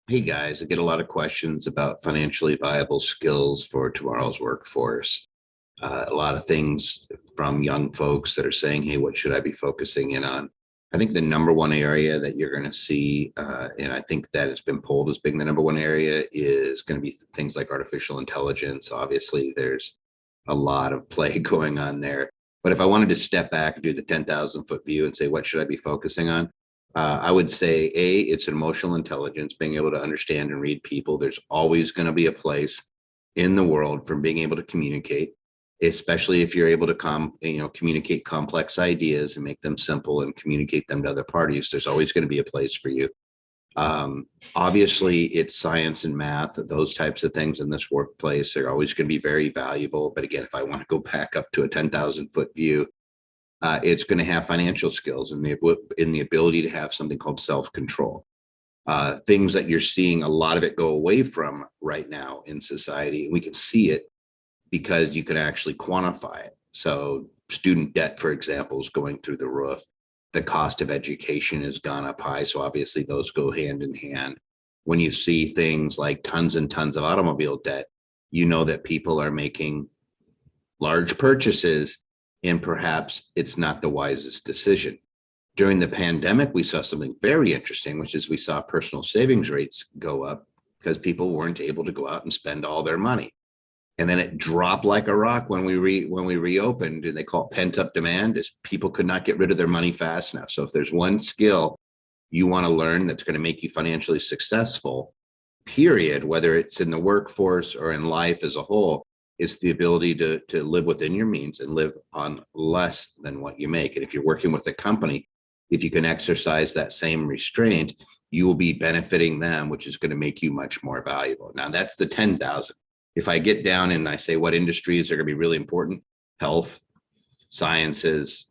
Hey guys, I get a lot of questions about financially viable skills for tomorrow's workforce. A lot of things from young folks that are saying, hey, what should I be focusing in on? I think the number one area that you're going to see, and I think that it's been polled as being the number one area, is going to be things like artificial intelligence. Obviously, there's a lot of play going on there. But if I wanted to step back and do the 10,000 foot view and say, what should I be focusing on? I would say, it's emotional intelligence, being able to understand and read people. There's always going to be a place in the world for being able to communicate, especially if you're able to communicate complex ideas and make them simple and communicate them to other parties. There's always going to be a place for you. Obviously, it's science and math, those types of things in this workplace are always going to be very valuable. But again, if I want to go back up to a 10,000 foot view, it's going to have financial skills and the ability to have something called self-control. Things that you're seeing a lot of it go away from right now in society. And we can see it because you can actually quantify it. So student debt, for example, is going through the roof. The cost of education has gone up high. So obviously those go hand in hand. When you see things like tons and tons of automobile debt, you know that people are making large purchases and perhaps it's not the wisest decision. During the pandemic, we saw something very interesting, which is we saw personal savings rates go up because people weren't able to go out and spend all their money. And then it dropped like a rock when we reopened, and they call it pent up demand, is people could not get rid of their money fast enough. So if there's one skill you want to learn that's going to make you financially successful, period, whether it's in the workforce or in life as a whole, it's the ability to live within your means and live on less than what you make. And if you're working with a company, if you can exercise that same restraint, you will be benefiting them, which is going to make you much more valuable. Now that's the 10,000. If I get down and I say what industries are going to be really important: health, sciences,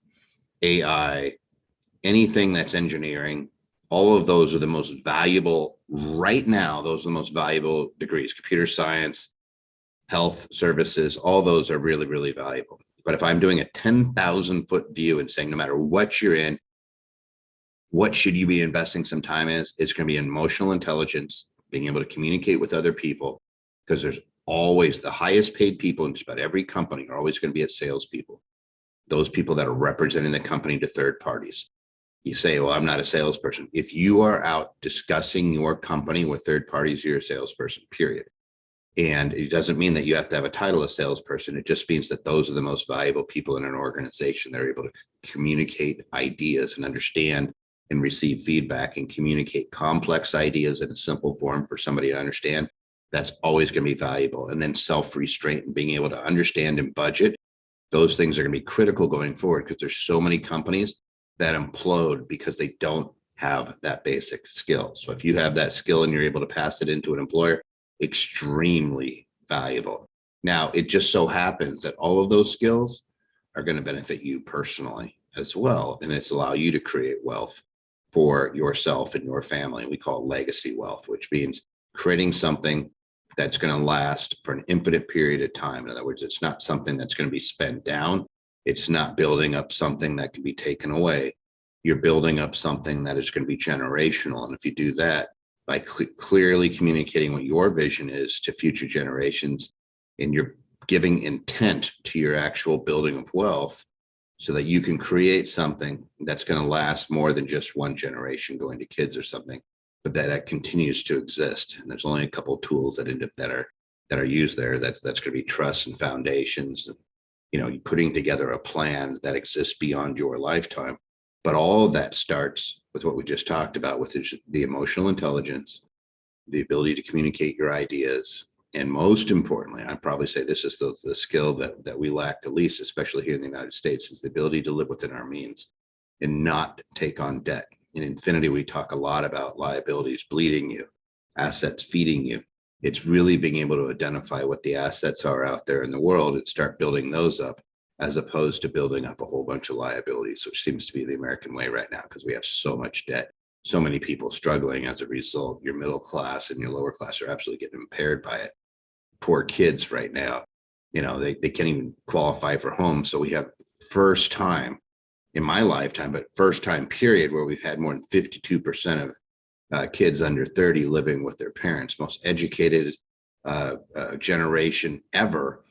AI, anything that's engineering, all of those are the most valuable right now. Those are the most valuable degrees: computer science, health services, all those are really, really valuable. But if I'm doing a 10,000 foot view and saying, no matter what you're in, what should you be investing some time in? It's going to be emotional intelligence, being able to communicate with other people, because there's always the highest paid people in just about every company are always going to be as salespeople. Those people that are representing the company to third parties. You say, well, I'm not a salesperson. If you are out discussing your company with third parties, you're a salesperson, period. And it doesn't mean that you have to have a title of salesperson. It just means that those are the most valuable people in an organization. They're able to communicate ideas and understand and receive feedback and communicate complex ideas in a simple form for somebody to understand. That's always going to be valuable. And then self-restraint and being able to understand and budget. Those things are going to be critical going forward, because there's so many companies that implode because they don't have that basic skill. So if you have that skill and you're able to pass it into an employer, extremely valuable. Now, it just so happens that all of those skills are going to benefit you personally as well. And it's allow you to create wealth for yourself and your family. We call it legacy wealth, which means creating something that's going to last for an infinite period of time. In other words, it's not something that's going to be spent down. It's not building up something that can be taken away. You're building up something that is going to be generational. And if you do that by clearly communicating what your vision is to future generations, and you're giving intent to your actual building of wealth, so that you can create something that's going to last more than just one generation going to kids or something, but that continues to exist. And there's only a couple of tools that are used there. That's going to be trusts and foundations, putting together a plan that exists beyond your lifetime. But all of that starts with what we just talked about, with the emotional intelligence, the ability to communicate your ideas. And most importantly, I'd probably say this is the skill that we lack the least, especially here in the United States, is the ability to live within our means and not take on debt. In Infinity, we talk a lot about liabilities bleeding you, assets feeding you. It's really being able to identify what the assets are out there in the world and start building those up, as opposed to building up a whole bunch of liabilities, which seems to be the American way right now, because we have so much debt, so many people struggling as a result. Your middle class and your lower class are absolutely getting impaired by it. Poor kids right now, they can't even qualify for homes. So we have first time in my lifetime, but first time period, where we've had more than 52% of kids under 30 living with their parents, most educated generation ever,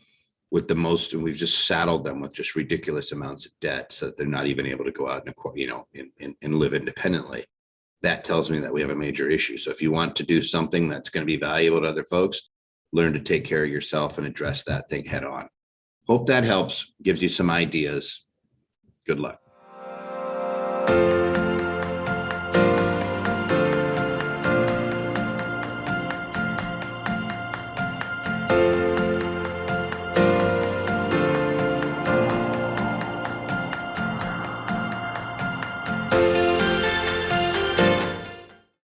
with the most, and we've just saddled them with just ridiculous amounts of debt so that they're not even able to go out and live independently. That tells me that we have a major issue. So if you want to do something that's going to be valuable to other folks, learn to take care of yourself and address that thing head on. Hope that helps, gives you some ideas. Good luck.